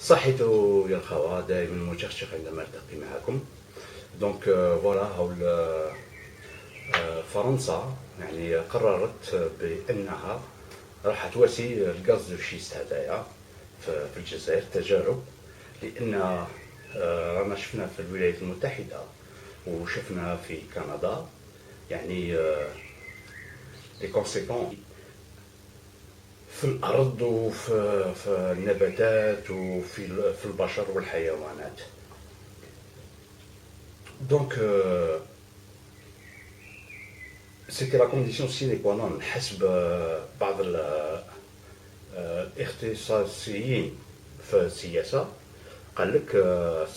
صحيت يا الخوة، دائما متشكر عندما ألتقي معكم. دونك فوالا هاو فرنسا يعني قررت بأنها راح تواسي الغاز دو شيست هذايا في الجزائر تجارب. لأن رانا شفنا في الولايات المتحدة وشفنا في كندا يعني لي كونسيكون في الأرض وفي النباتات وفي البشر والحيوانات. دونك سيتي لا كونديسيون سيني كوا نون حسب بعض الاختصاصيين في السياسة. قال لك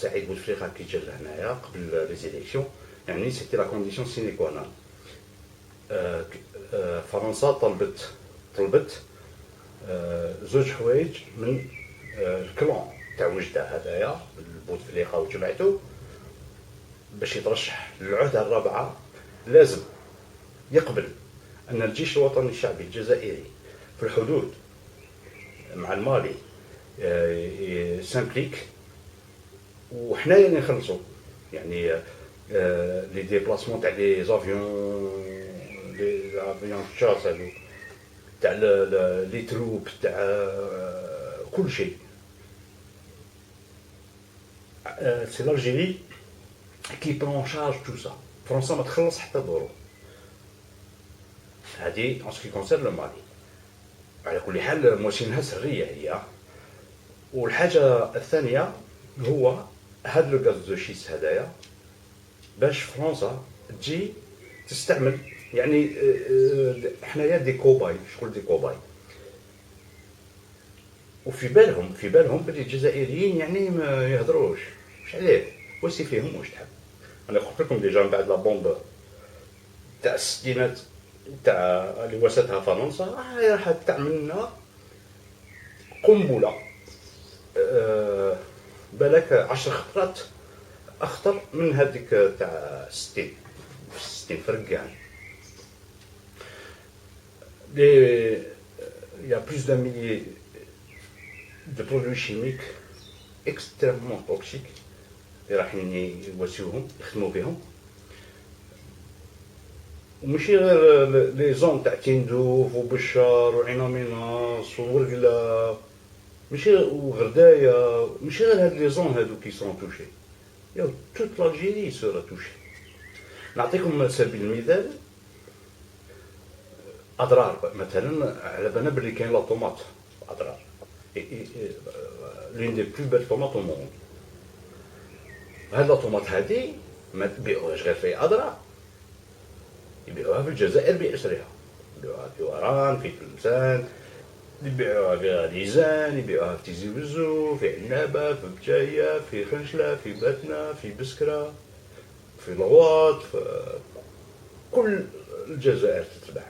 سعيد بوتفليقه كي جا لهنايا قبل لي زيليكسيون، يعني سيتي لا كونديسيون سيني كوا نون. فرنسا طلبت زوج حوايج من الكلون تاع وجده هذايا بوتفليقه وجماعته باش يترشح للعهده الرابعه. لازم يقبل ان الجيش الوطني الشعبي الجزائري في الحدود مع المالي سامبليك، وحنايا اللي نخلصوا يعني لي ديبلاسمون تاع لي زافيون تشاس هادو تاع لي تروب تاع كل شيء. سي l'Algérie كي برون شارج تو سا. فرنسا ما تخلص حتى دورو. هذه ان سكي كونسيرن لو مالي. على كل حال موسينها سريه هي. والحاجه الثانيه هو هاد لو غاز دو شيست هذايا باش فرنسا تجي تستعمل، يعني حنايا دي كوباي، شغل دي كوباي، وفي بالهم بلي الجزائريين يعني ما يهضروش. واش عليه وسي فيهم واش تحب. انا قلت لكم ديجا من بعد لا بومب تاع الستينات تاع اللي وصلتها فرنسا راح تعمل لنا قنبله بالك 10 خطرات اخطر من هذيك تاع 60 فرقان. Il y a plus d'un millier de produits chimiques extrêmement toxiques اللي راح يواسيوهم يخدموا بهم. وماشي غير لي زون تاع تندوف وبشار وعين ميناس وورقله، ماشي وغردايه، ماشي غير هاد لي زون هادو كي سون توشي، يا توت لالجيري سورا توشي. نعطيكم على سبيل المثال اضرار. مثلا على بالنا بلي كاين لا طوماط اضرار، لين دي بلو بيل طوماط او موند. هاد لا طوماط هادي ما تبيعوهاش غير في اضرار، يبيعوها في الجزائر بأسرها، يبيعوها في وران، في تلمسان، يبيعوها في غليزان، يبيعوها في تيزي وزو، في عنابة، في بجاية، في خنشلة، في باتنا، في بسكرة، في لغواط، في كل الجزائر تتباع.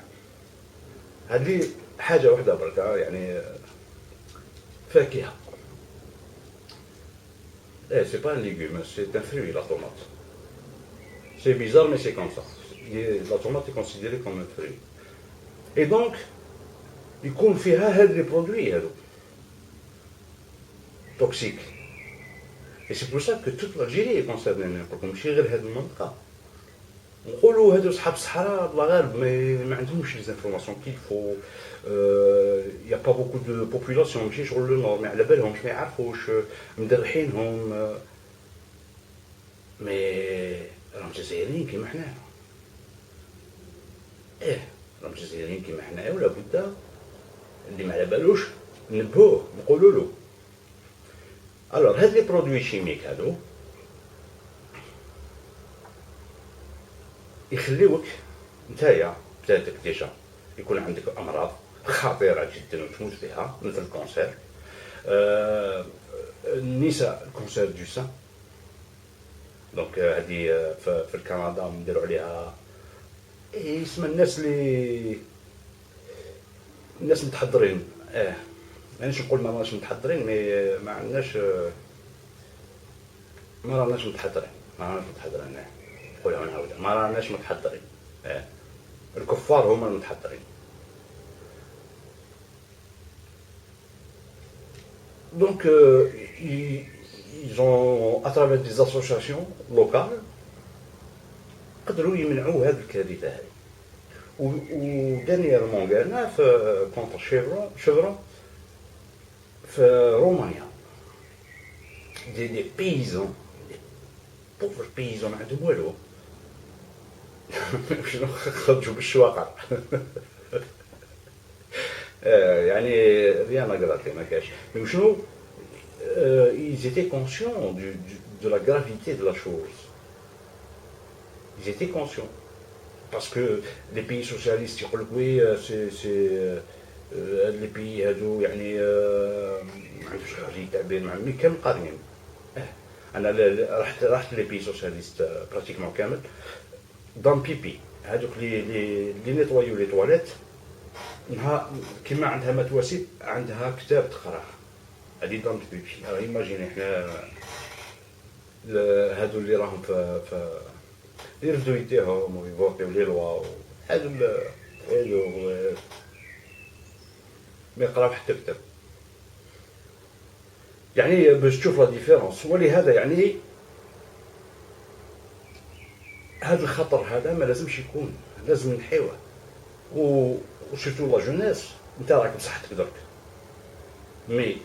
هذه حاجة واحدة بركة، يعني فاكهة. سي با ان ليغوم، سي ان فروي لا طوماط. سي بيزار مي سي كوم سا. لا طوماط est considérée comme un fruit. Et donc يكون فيها هاد لي برودوي هادو توكسيك. Et c'est pour ça que toute l'Algérie est concernée. نقولكم ماشي غير هاد المنطقة. نقولوا هادو صحاب الصحراء الله غالب ما عندهمش لي زانفورماسيون كيل فو. يا با بوكو دو بوبولاسيون ماشي شغل لو نور، ما على بالهمش، ما يعرفوش، مدرحينهم. مي راهم جزائريين كيما حنايا. راهم جزائريين كيما حنايا، ولا بد اللي ما على بالوش نبهوه نقولوا له. الوغ هاد لي برودوي شيميك هادو يخليوك نتايا بذاتك ديجا يكون عندك امراض خطيره جدا وتموت فيها، مثل الكونسير. النساء الكونسير دو سان. دونك هذه في الكندا نديروا عليها اسم الناس اللي الناس متحضرين. مانيش نقول ما راناش متحضرين، مي ما عندناش، ما راناش متحضرين نقولها ونعاودها، ما راناش متحضرين. الكفار هما المتحضرين. دونك ils ont à travers des associations locales قدروا يمنعوا هذه الكارثه هذه. ودانييرمون قالنا في كونتر شيفرون في رومانيا دي بيزون بوفر بيزون ما عندهم والو شنو خرجوا بالشواقع يعني ريان قالت لي ما كاش مي شنو ils étaient conscients de la gravité de la chose. Ils étaient conscients. Parce que les pays socialistes يقول لك وي سي les pays هادو يعني ما عندوش غير تعبير مع مي كامل قارنين. انا رحت لي بي سوسياليست براتيكمون كامل دون بيبي هادوك لي نيطوايو لي تواليت نها كيما عندها متواسيب عندها كتاب تقراه هادي دون بيبي. ايماجيني حنا هادو اللي راهم في يرفدوا يديهم ويفوتيو لي لوا هادو ما يقراو حتى كتاب. يعني باش تشوف لا ديفيرونس. ولهذا يعني هذا الخطر هذا ما لازمش يكون، لازم نحيوه. وشفتوا لا جونيس انت راك بصحتك درك مي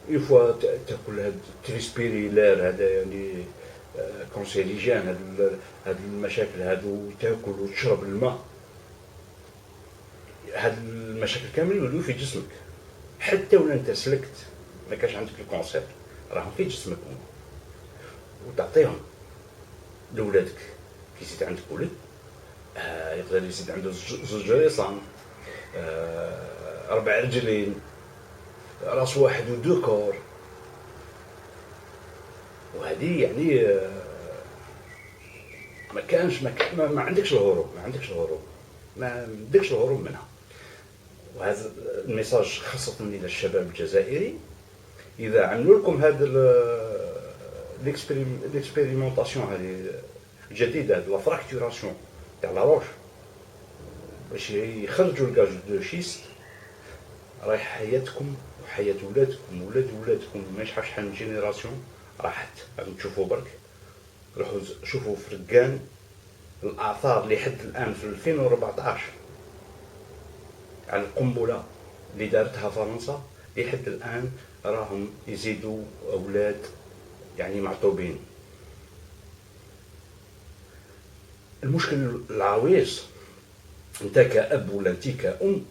اون فوا تاكل هاد تريسبيري لار هذا يعني كونسيليجان هاد المشاكل هادو تاكل وتشرب الماء هاد المشاكل كامل يوليو في جسمك حتى ولا انت سلكت ما كاش عندك الكونسير راهم في جسمك وتعطيهم لولادك. كي يزيد عندك ولد يقدر يزيد عنده زوج ريصان 4 رجلين راس واحد ودو كور. وهذه يعني ما عندكش الهروب ما عندكش الهروب منها. وهذا الميساج خاصة إلى الشباب الجزائري إذا عملوا لكم هذا ليكسبيريمونطاسيون هذه الجديدة هذه لا فراكتوراسيون تاع لا روش باش يخرجوا الغاز دو شيست رايح حياتكم وحياة ولادكم ولادكم ما يشحال شحال من جينيراسيون راحت. راكم تشوفوا برك روحوا شوفوا في ركان الآثار اللي حد الآن في 2014 على القنبلة اللي دارتها فرنسا لحد الآن راهم يزيدوا أولاد يعني معطوبين. المشكل العويص انت كأب ولا انت كأم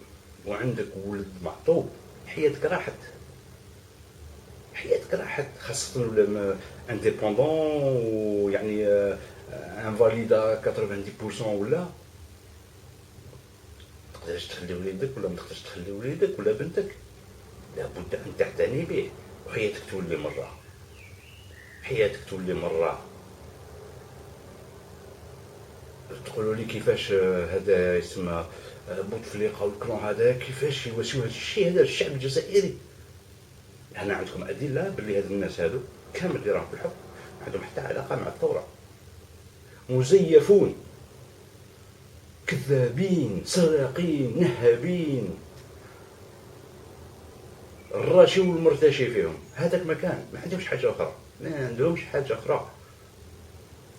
وعندك ولد معطوب حياتك راحت خاصة ولا انديبوندون ويعني انفاليدا 90% ولا تقدرش تخلي وليدك ولا ما تقدرش تخلي وليدك ولا بنتك لابد ان تعتني به وحياتك تولي مرة. تقولوا لي كيفاش هذا يسمى بوتفليقه والكلون هذا كيفاش يواسيو هذا الشيء هذا الشعب الجزائري. هنا عندكم ادله باللي هاد الناس هادو كامل اللي راهم في الحكم عندهم حتى علاقه مع الثوره، مزيفون كذابين سراقين نهابين الراشي والمرتشي فيهم. هذاك مكان ما عندهمش حاجه اخرى، ما عندهمش حاجه اخرى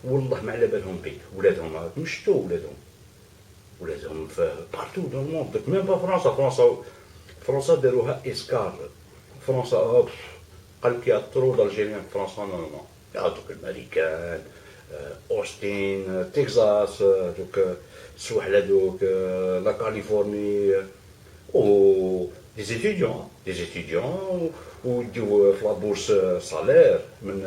والله ما على بالهم بيك. ولادهم مشتو ولادهم في بارتو دون الموند ميم با فرنسا داروها اسكار. فرنسا قال لك يعطروا الجيريان فرنسا نورمال يعطوك الامريكان اوستين تكساس دوك السواحل هذوك لا كاليفورني و دي زيتيديون ويديو في لابورس صالير من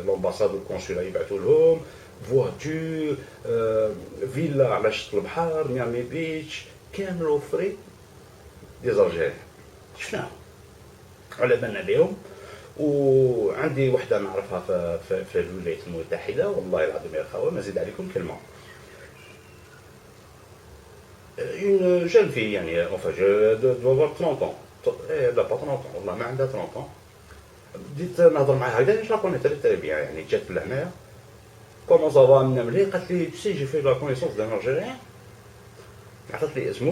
لومباساد والكونسولا يبعثوا لهم فواتور فيلا على شط البحر ميامي بيتش كامل اوفري دي زالجيريان شفناهم على بالنا بهم. وعندي وحده نعرفها في الولايات المتحده والله العظيم يا خاوه ما زيد عليكم كلمه. une jeune fille يعني enfin je dois avoir 30 ans لا با 30 ans والله ما عندها 30 ans. بديت نهضر معاها هكذا باش نكون تري بيان يعني جات لهنايا كومون صافا من ملي قالت لي سي جي في لا كونيسونس دان الجيريان عطات لي اسمه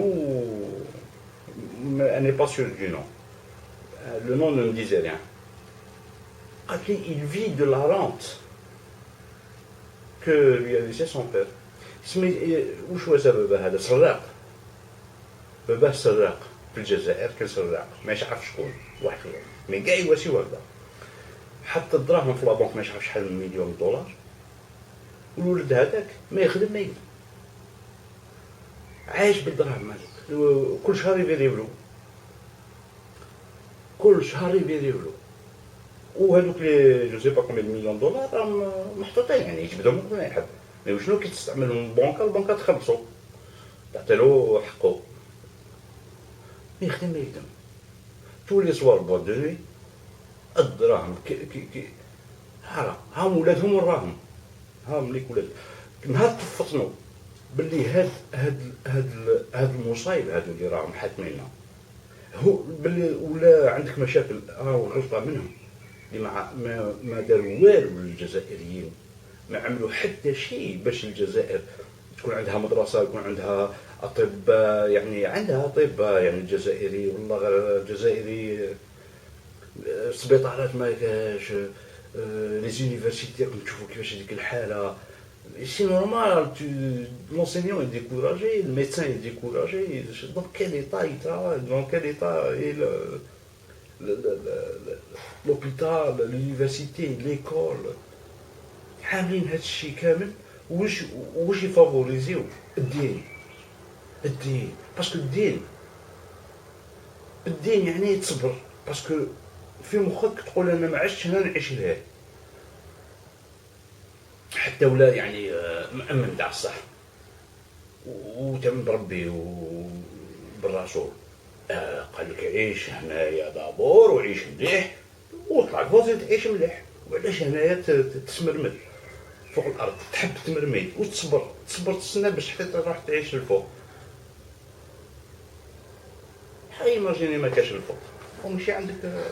اني با سور دو نون لو نون ne me disait rien قالت لي il vit de la rente que lui a laissé son père. وش هو سببها هذا؟ سراق. باباه سراق في الجزائر، كان سراق ما يعرف شكون، واحد مي كاع يواسي هكذا. حط الدراهم في لابونك ما يعرف شحال من مليون دولار، والولد هذاك ما يخدم ما يدير، عايش بالدراهم هذوك، كل شهر يبيع له، كل شهر يبيع له. وهذوك لي جو سي با كومبيان مليون دولار راهم محطوطين، يعني يجبدهم وقت ما يحب. مي شنو كي تستعملهم البنكه تخلصو، تعطيلو حقو، ما يخدم ما يخدم. تولي صوار بوات دو نوي، الدراهم كي هاهم ولادهم وراهم، هاهم ليك ولاد. نهار تفطنوا باللي هاد المصايب هادو اللي راهم حاكميننا، هو باللي ولا عندك مشاكل راهو غلطه منهم اللي ما داروا والو للجزائريين، ما عملوا حتى شيء باش الجزائر تكون عندها مدرسه، يكون عندها اطباء، يعني عندها اطباء يعني الجزائري، والله غير الجزائري السبيطارات ما كاش، لي زونيفرسيتي راكم تشوفوا كيفاش هذيك الحاله. سي نورمال لونسينيون est découragé, le médecin est découragé. Dans quel état il travaille, dans quel état est l'hôpital, l'université, l'école. حاملين هذا الشيء كامل. واش يفافوريزيو؟ الدين باسكو الدين يعني تصبر، باسكو في مخك تقول انا ما عشتش هنا نعيش لهيه، حتى ولا يعني مأمن تاع الصح وتمن بربي وبالرسول. قال لك عيش هنايا دابور وعيش مليح وطلع فوزي تعيش مليح. وعلاش هنايا تسمرمد فوق الارض، تحب تمرميد وتصبر تسنى باش حتى تروح تعيش للفوق. حي ايماجيني ما كاش الفوق ومشي عندك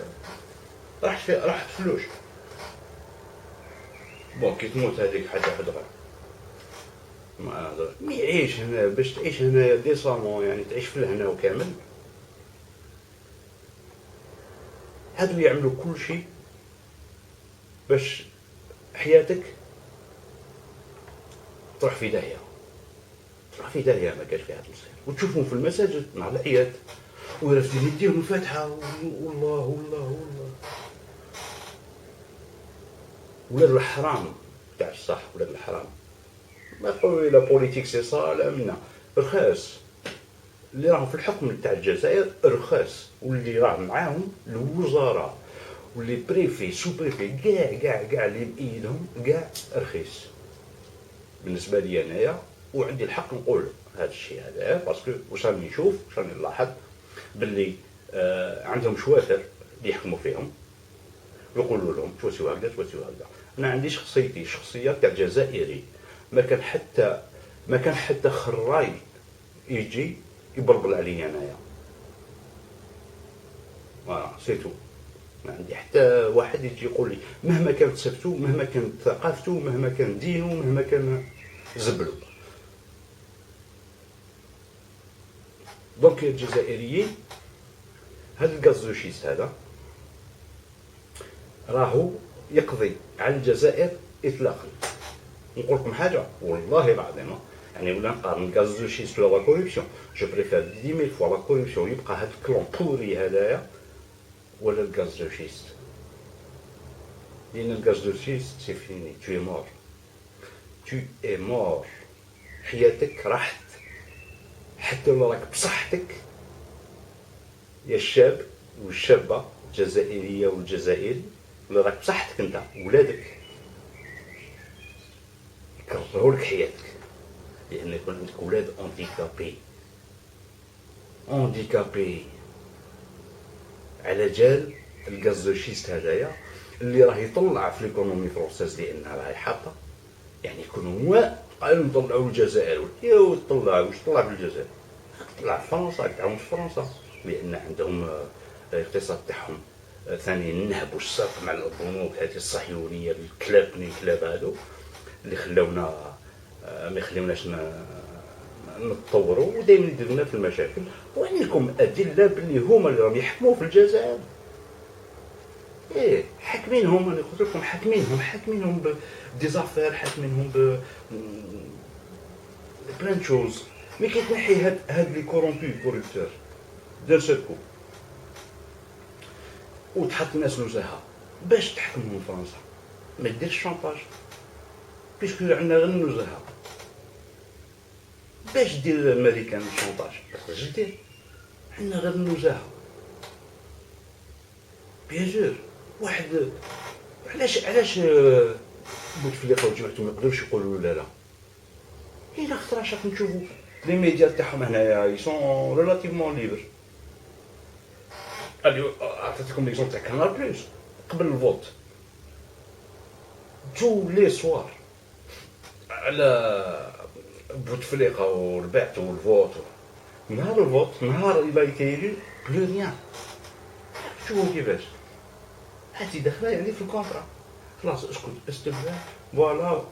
راحت فلوس. بون كي تموت هذيك حاجه خضرا ما يعيش هنا باش تعيش هنايا ديسامون، يعني تعيش في الهنا وكامل. هادو يعملوا كل شيء باش حياتك تروح في داهيه ما كاش فيها تصير. وتشوفهم في المساجد مع العياد ورافدين يديهم الفاتحه والله ولاد الحرام تاع الصح، ولاد الحرام ما تقولوا لا بوليتيك سي صا، لا منا رخاص اللي راهم في الحكم تاع الجزائر رخاص، واللي راه معاهم الوزراء واللي بريفي سو بريفي كاع اللي بايدهم كاع رخيص بالنسبه لي انايا. وعندي الحق نقول هذا الشيء هذا، باسكو واش راني نشوف، واش راني نلاحظ باللي عندهم شوافر اللي يحكموا فيهم يقولوا لهم توسيو هكذا. انا عندي شخصيه تاع جزائري، ما كان حتى خراي يجي يبربل عليا انايا، سيتو. ما عندي حتى واحد يجي يقول لي مهما كانت سبته، مهما كانت ثقافته، مهما كان دينه، مهما كان زبلو. دونك الجزائريين هذا الغازوشيس هذا راهو يقضي على الجزائر اطلاقا. نقول لكم حاجه والله العظيم، يعني ولا نقارن الغازوشيس ولا لا كوريبسيون، جو بريفير 10000 فوا لا كوريبسيون، يبقى هذا الكلون بوري هذايا ولا الغازوشيست. لان الغازوشيست سي فيني، تو اي مور، حياتك راحت. حتى ولا راك بصحتك يا الشاب والشابه الجزائريه والجزائري، ولا راك بصحتك انت ولادك يكرهوا لك حياتك، لان يكون عندك ولاد انديكابي على جال الغازوشيست هذايا اللي راه يطلع في ليكونومي فرونسيز لانها راهي حاطه. يعني يكونوا قالوا نطلعوا الجزائر، يا تطلع واش تطلع في الجزائر؟ تطلع في فرنسا، تعاون في فرنسا، لان عندهم الاقتصاد تاعهم. ثانيا نهبوا الساق مع البنوك هذه الصهيونيه الكلاب هذو اللي خلاونا ما يخليوناش نتطوروا ودائما يديرونا في المشاكل. وعندكم ادله باللي هما اللي راهم يحكموا في الجزائر، ايه حاكمينهم، انا قلت لكم حاكمينهم بديزافير، حاكمينهم ب بلان شوز. مي كي تنحي هاد لي كورومبي كوريبتور دان سيركو وتحط ناس نزاهه باش تحكمهم فرنسا، ما ديرش شونطاج، بيسكو عندنا غير النزاهه. باش دير الامريكان شونطاج ما تقدرش دير، عندنا غير النزاهه. بيان سور واحد علاش بوتفليقه وجماعته ما يقدروش يقولوا لا لا؟ الا خطراش راك نشوفوا لي ميديا تاعهم هنايا يسون ريلاتيفمون ليبر. عطيتكم ليكزومبل تاع كانال بلوس قبل الفوت تو لي سوار على بوتفليقه والبعث والفوت. نهار الفوت، نهار اللي يتيلي بلو ريان، شوفوا كيفاش هاتي داخله يعني في الكونترا. خلاص اسكت استبدال فوالا.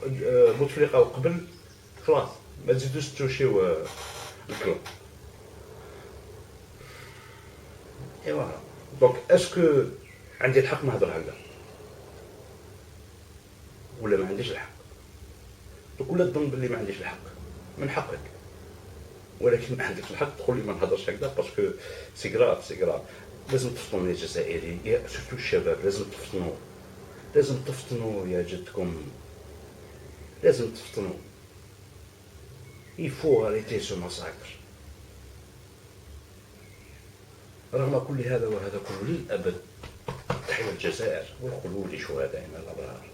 بوتفليقه وقبل خلاص ما تزيدوش توشيو الكلوب. ايوا دونك اسكو عندي الحق نهضر هكذا ولا ما عنديش الحق؟ ولا تظن باللي ما عنديش الحق؟ من حقك، ولكن ما عندكش الحق تقول لي ما نهضرش هكذا باسكو سي كراف سي كراف. لازم تفطنوا يا جزائري، يا سورتو الشباب لازم تفطنوا، لازم تفطنوا يا جدكم، لازم تفطنوا. يفو اريتي سو ماساكر. رغم كل هذا وهذا كله للابد تحيا الجزائر والخلود لشهدائنا الابرار.